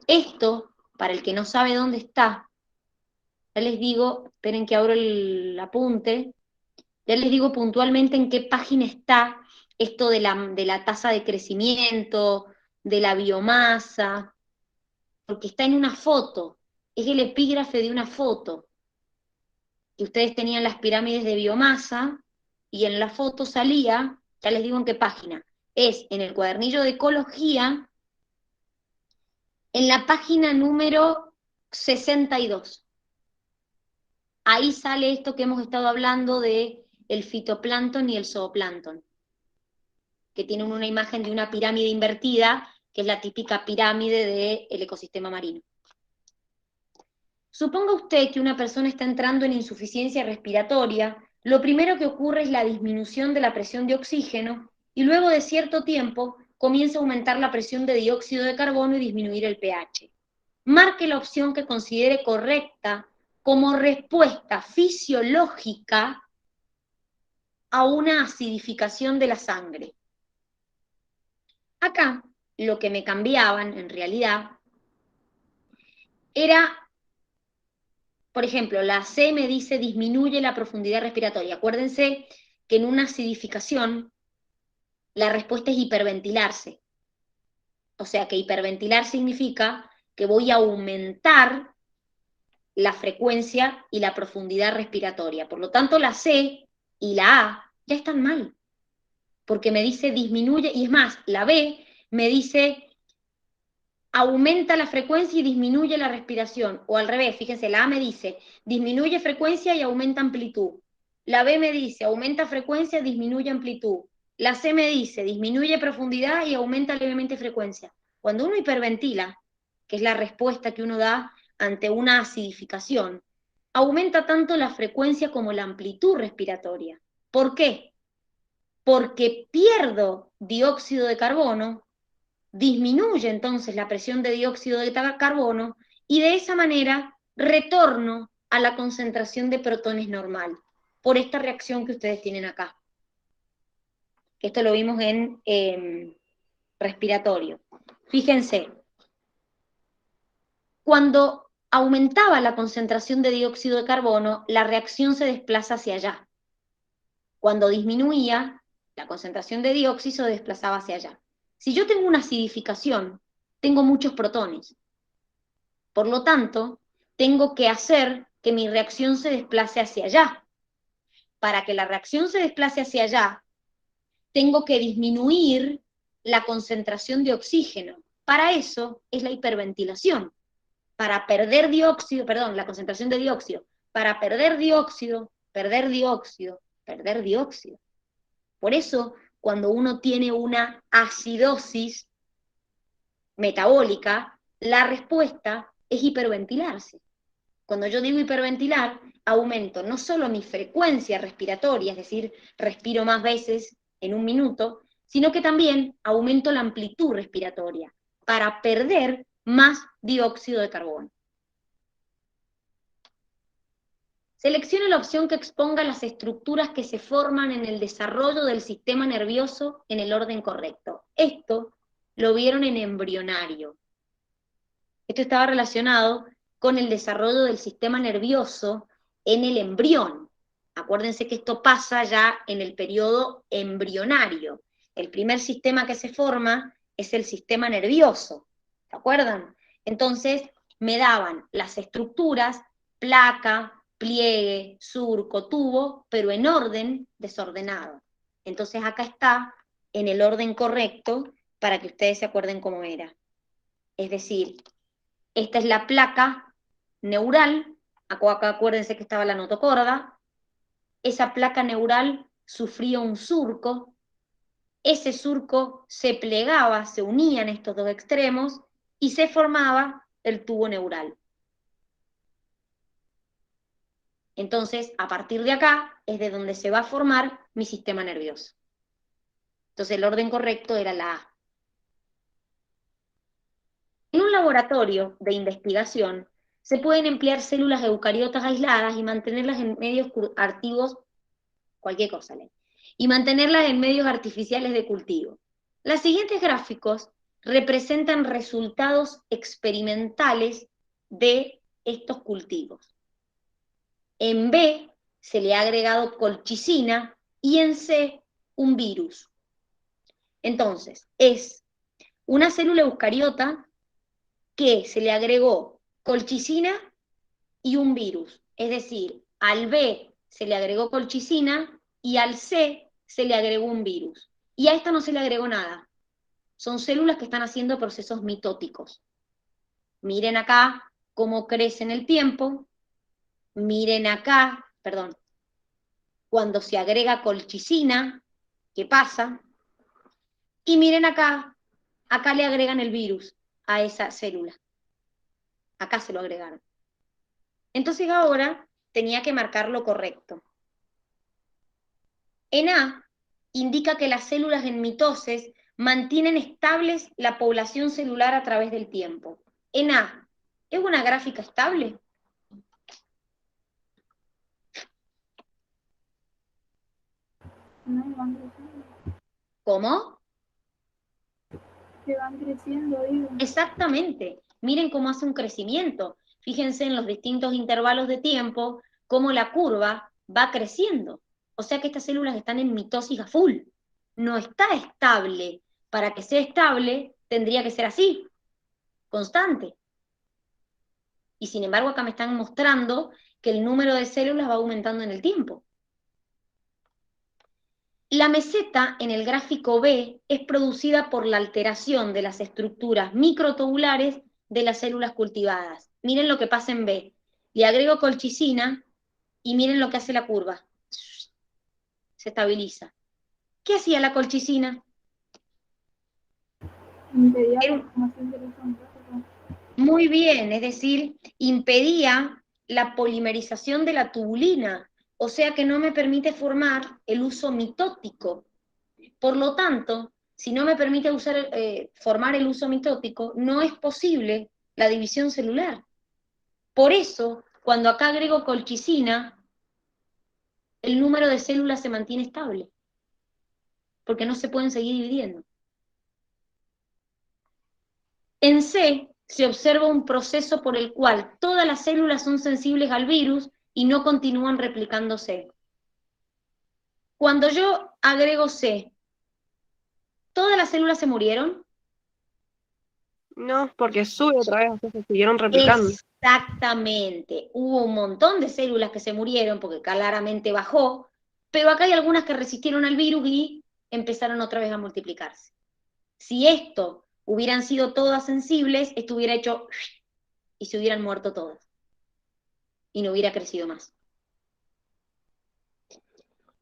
Esto, para el que no sabe dónde está, ya les digo, esperen que abro el apunte, ya les digo puntualmente en qué página está esto de la tasa de crecimiento, de la biomasa, porque está en una foto, es el epígrafe de una foto, que ustedes tenían las pirámides de biomasa, y en la foto salía, ya les digo en qué página, es en el cuadernillo de ecología, en la página número 62. Ahí sale esto que hemos estado hablando de el fitoplancton y el zooplancton, que tienen una imagen de una pirámide invertida, que es la típica pirámide del ecosistema marino. Suponga usted que una persona está entrando en insuficiencia respiratoria, lo primero que ocurre es la disminución de la presión de oxígeno y luego de cierto tiempo comienza a aumentar la presión de dióxido de carbono y disminuir el pH. Marque la opción que considere correcta como respuesta fisiológica a una acidificación de la sangre. Acá lo que me cambiaban en realidad era, por ejemplo, la C me dice disminuye la profundidad respiratoria. Acuérdense que en una acidificación la respuesta es hiperventilarse. O sea que hiperventilar significa que voy a aumentar la frecuencia y la profundidad respiratoria. Por lo tanto, la C y la A ya están mal, porque me dice disminuye, y es más, la B me dice aumenta la frecuencia y disminuye la respiración, o al revés, fíjense, la A me dice disminuye frecuencia y aumenta amplitud, la B me dice aumenta frecuencia, disminuye amplitud, la C me dice disminuye profundidad y aumenta levemente frecuencia. Cuando uno hiperventila, que es la respuesta que uno da ante una acidificación, aumenta tanto la frecuencia como la amplitud respiratoria. ¿Por qué? Porque pierdo dióxido de carbono, disminuye entonces la presión de dióxido de carbono y de esa manera retorno a la concentración de protones normal, por esta reacción que ustedes tienen acá. Esto lo vimos en respiratorio. Fíjense, cuando aumentaba la concentración de dióxido de carbono, la reacción se desplaza hacia allá. Cuando disminuía, la concentración de dióxido se desplazaba hacia allá. Si yo tengo una acidificación, tengo muchos protones. Por lo tanto, tengo que hacer que mi reacción se desplace hacia allá. Para que la reacción se desplace hacia allá, tengo que disminuir la concentración de oxígeno. Para eso es la hiperventilación. Para perder dióxido, perdón, la concentración de dióxido. Para perder dióxido, perder dióxido, perder dióxido. Por eso, cuando uno tiene una acidosis metabólica, la respuesta es hiperventilarse. Cuando yo digo hiperventilar, aumento no solo mi frecuencia respiratoria, es decir, respiro más veces en un minuto, sino que también aumento la amplitud respiratoria para perder más dióxido de carbono. Seleccione la opción que exponga las estructuras que se forman en el desarrollo del sistema nervioso en el orden correcto. Esto lo vieron en embrionario. Esto estaba relacionado con el desarrollo del sistema nervioso en el embrión. Acuérdense que esto pasa ya en el periodo embrionario. El primer sistema que se forma es el sistema nervioso. ¿Se acuerdan? Entonces me daban las estructuras, placa, pliegue, surco, tubo, pero en orden desordenado. Entonces acá está en el orden correcto para que ustedes se acuerden cómo era. Es decir, esta es la placa neural, acá acuérdense que estaba la notocorda, esa placa neural sufría un surco, ese surco se plegaba, se unían estos dos extremos y se formaba el tubo neural. Entonces, a partir de acá es de donde se va a formar mi sistema nervioso. Entonces, el orden correcto era la A. En un laboratorio de investigación se pueden emplear células eucariotas aisladas y mantenerlas en medios activos, cualquier cosa, y mantenerlas en medios artificiales de cultivo. Los siguientes gráficos representan resultados experimentales de estos cultivos. En B se le ha agregado colchicina y en C un virus. Entonces, es una célula eucariota que se le agregó colchicina y un virus. Es decir, al B se le agregó colchicina y al C se le agregó un virus. Y a esta no se le agregó nada. Son células que están haciendo procesos mitóticos. Miren acá cómo crece en el tiempo. Miren acá, perdón, cuando se agrega colchicina, ¿qué pasa? Y miren acá, acá le agregan el virus a esa célula. Acá se lo agregaron. Entonces ahora tenía que marcar lo correcto. En A indica que las células en mitosis mantienen estables la población celular a través del tiempo. En A, ¿es una gráfica estable? No, van creciendo. ¿Cómo? Que van creciendo, digo. Exactamente. Miren cómo hace un crecimiento. Fíjense en los distintos intervalos de tiempo, cómo la curva va creciendo. O sea que estas células están en mitosis a full. No está estable. Para que sea estable, tendría que ser así, constante. Y sin embargo, acá me están mostrando que el número de células va aumentando en el tiempo. La meseta en el gráfico B es producida por la alteración de las estructuras microtubulares de las células cultivadas. Miren lo que pasa en B. Le agrego colchicina y miren lo que hace la curva. Se estabiliza. ¿Qué hacía la colchicina? Impedía la formación de los anticuerpos. Muy bien, es decir, impedía la polimerización de la tubulina, o sea que no me permite formar el uso mitótico. Por lo tanto, si no me permite formar el uso mitótico, no es posible la división celular. Por eso, cuando acá agrego colchicina, el número de células se mantiene estable, porque no se pueden seguir dividiendo. En C se observa un proceso por el cual todas las células son sensibles al virus y no continúan replicándose. Cuando yo agrego C, ¿todas las células se murieron? No, porque sube otra vez, o sea, se siguieron replicando. Exactamente. Hubo un montón de células que se murieron porque claramente bajó, pero acá hay algunas que resistieron al virus y empezaron otra vez a multiplicarse. Si esto hubieran sido todas sensibles, esto hubiera hecho y se hubieran muerto todas. Y no hubiera crecido más.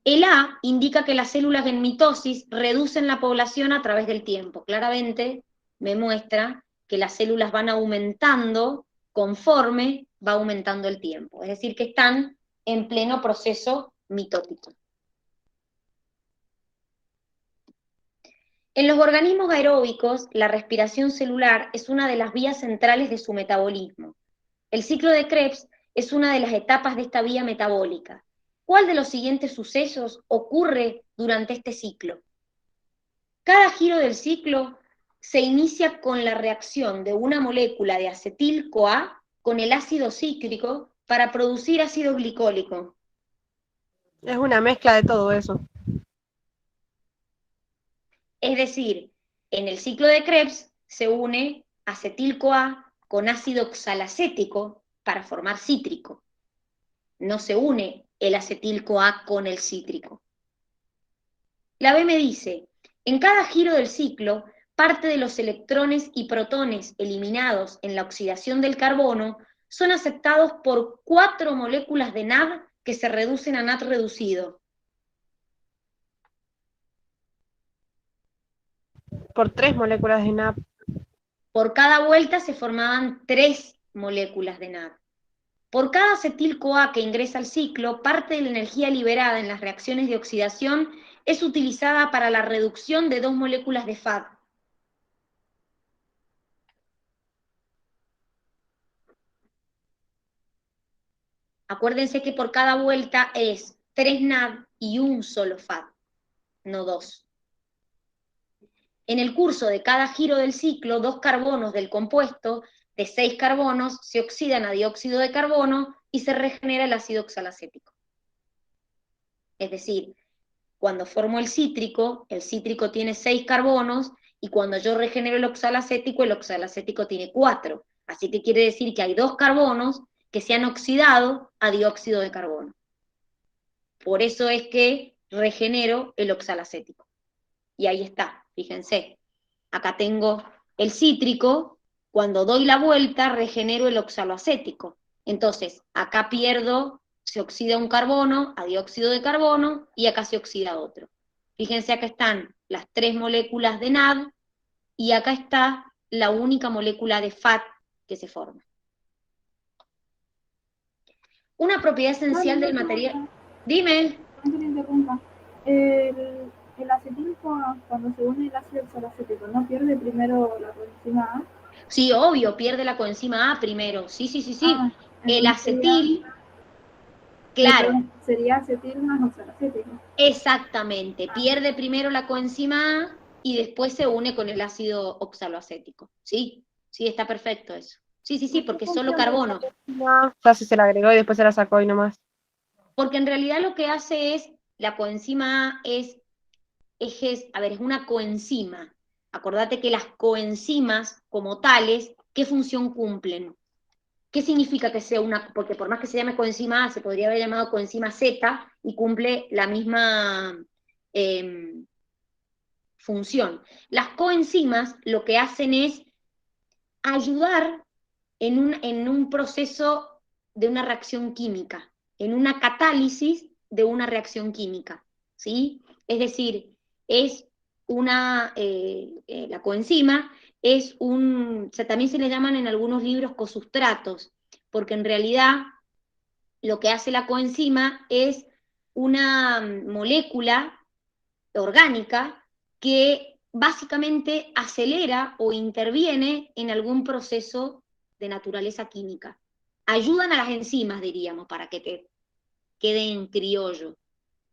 El A indica que las células en mitosis reducen la población a través del tiempo. Claramente me muestra que las células van aumentando conforme va aumentando el tiempo. Es decir, que están en pleno proceso mitótico. En los organismos aeróbicos, la respiración celular es una de las vías centrales de su metabolismo. El ciclo de Krebs es una de las etapas de esta vía metabólica. ¿Cuál de los siguientes sucesos ocurre durante este ciclo? Cada giro del ciclo se inicia con la reacción de una molécula de acetil-CoA con el ácido cítrico para producir ácido glicólico. Es una mezcla de todo eso. Es decir, en el ciclo de Krebs se une acetil-CoA con ácido oxalacético para formar cítrico. No se une el acetil-CoA con el cítrico. La B me dice, en cada giro del ciclo, parte de los electrones y protones eliminados en la oxidación del carbono son aceptados por 4 moléculas de NAD que se reducen a NAD reducido. Por 3 moléculas de NAP. Por cada vuelta se formaban 3 moléculas de NAD. Por cada acetil-CoA que ingresa al ciclo, parte de la energía liberada en las reacciones de oxidación es utilizada para la reducción de 2 moléculas de FAD. Acuérdense que por cada vuelta es 3 NAD y un solo FAD, no 2. En el curso de cada giro del ciclo, 2 carbonos del compuesto de 6 carbonos se oxidan a dióxido de carbono y se regenera el ácido oxalacético. Es decir, cuando formo el cítrico tiene 6 carbonos, y cuando yo regenero el oxalacético tiene 4. Así que quiere decir que hay 2 carbonos que se han oxidado a dióxido de carbono. Por eso es que regenero el oxalacético. Y ahí está, fíjense. Acá tengo el cítrico, cuando doy la vuelta regenero el oxaloacético. Entonces, acá pierdo, se oxida un carbono a dióxido de carbono y acá se oxida otro. Fíjense, acá están las 3 moléculas de NAD y acá está la única molécula de FAT que se forma. Una propiedad esencial del material... Dime. No te interrumpa. El acetil-CoA, cuando se une el ácido oxalacético, ¿no pierde primero la coenzima A? Sí, obvio, pierde la coenzima A primero. Sí. Ah, El acetil, claro. Sería acetil más oxalacético. Exactamente. Pierde primero la coenzima A y después se une con el ácido oxaloacético. Sí, está perfecto eso. Sí, porque es solo carbono. No, casi se la agregó y después se la sacó y nomás. Porque en realidad lo que hace es, la coenzima A es una coenzima. Acordate que las coenzimas como tales, ¿qué función cumplen? ¿Qué significa que sea una? Porque por más que se llame coenzima A, se podría haber llamado coenzima Z y cumple la misma función. Las coenzimas lo que hacen es ayudar en un proceso de una reacción química, en una catálisis de una reacción química, ¿sí? Es decir, la coenzima también se le llaman en algunos libros cosustratos, porque en realidad lo que hace la coenzima es una molécula orgánica que básicamente acelera o interviene en algún proceso de naturaleza química. Ayudan a las enzimas, diríamos, para que te quede en criollo,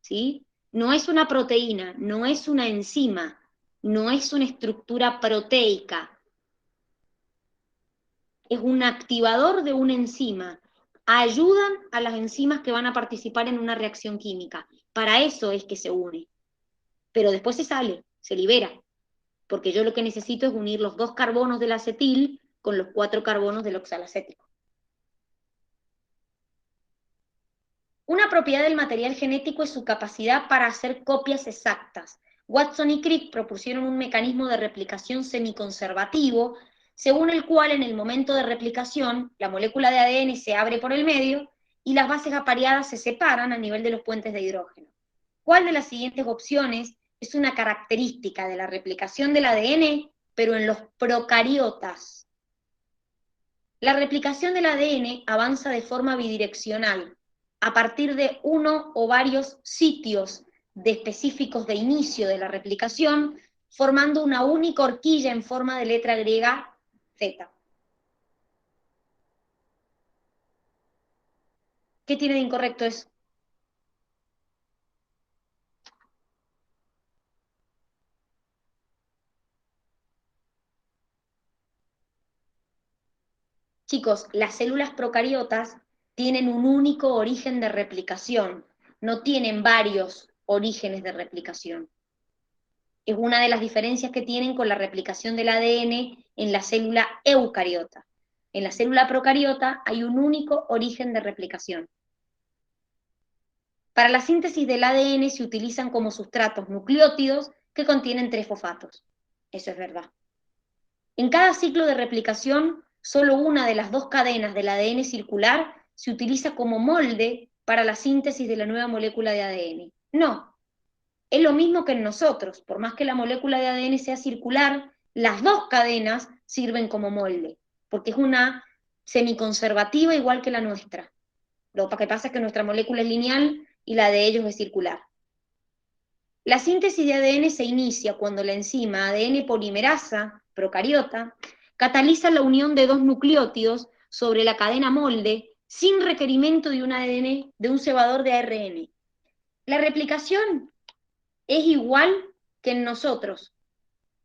¿sí? No es una proteína, no es una enzima, no es una estructura proteica, es un activador de una enzima. Ayudan a las enzimas que van a participar en una reacción química. Para eso es que se une. Pero después se sale, se libera, porque yo lo que necesito es unir los 2 carbonos del acetil con los 4 carbonos del oxalacético. Una propiedad del material genético es su capacidad para hacer copias exactas. Watson y Crick propusieron un mecanismo de replicación semiconservativo, según el cual en el momento de replicación la molécula de ADN se abre por el medio y las bases apareadas se separan a nivel de los puentes de hidrógeno. ¿Cuál de las siguientes opciones es una característica de la replicación del ADN, pero en los procariotas? La replicación del ADN avanza de forma bidireccional, a partir de uno o varios sitios específicos de inicio de la replicación, formando una única horquilla en forma de letra griega Z. ¿Qué tiene de incorrecto eso? Chicos, las células procariotas tienen un único origen de replicación, no tienen varios orígenes de replicación. Es una de las diferencias que tienen con la replicación del ADN en la célula eucariota. En la célula procariota hay un único origen de replicación. Para la síntesis del ADN se utilizan como sustratos nucleótidos que contienen 3 fosfatos. Eso es verdad. En cada ciclo de replicación, solo una de las 2 cadenas del ADN circular se utiliza como molde para la síntesis de la nueva molécula de ADN. No, es lo mismo que en nosotros. Por más que la molécula de ADN sea circular, las 2 cadenas sirven como molde, porque es una semiconservativa igual que la nuestra. Lo que pasa es que nuestra molécula es lineal y la de ellos es circular. La síntesis de ADN se inicia cuando la enzima ADN polimerasa, procariota, cataliza la unión de 2 nucleótidos sobre la cadena molde sin requerimiento de un ADN, de un cebador de ARN. La replicación es igual que en nosotros,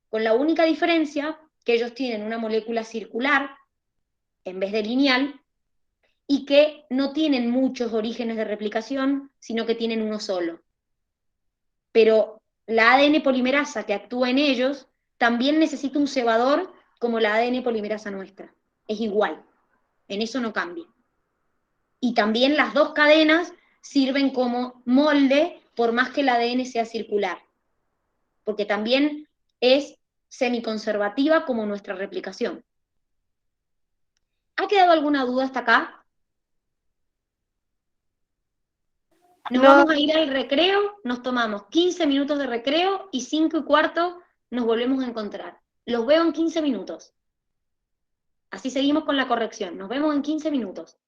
con la única diferencia que ellos tienen una molécula circular en vez de lineal y que no tienen muchos orígenes de replicación, sino que tienen uno solo. Pero la ADN polimerasa que actúa en ellos también necesita un cebador como la ADN polimerasa nuestra. Es igual, en eso no cambia. Y también las 2 cadenas sirven como molde por más que el ADN sea circular, porque también es semiconservativa como nuestra replicación. ¿Ha quedado alguna duda hasta acá? Nos vamos a ir al recreo, nos tomamos 15 minutos de recreo y 5:15 nos volvemos a encontrar. Los veo en 15 minutos. Así seguimos con la corrección. Nos vemos en 15 minutos.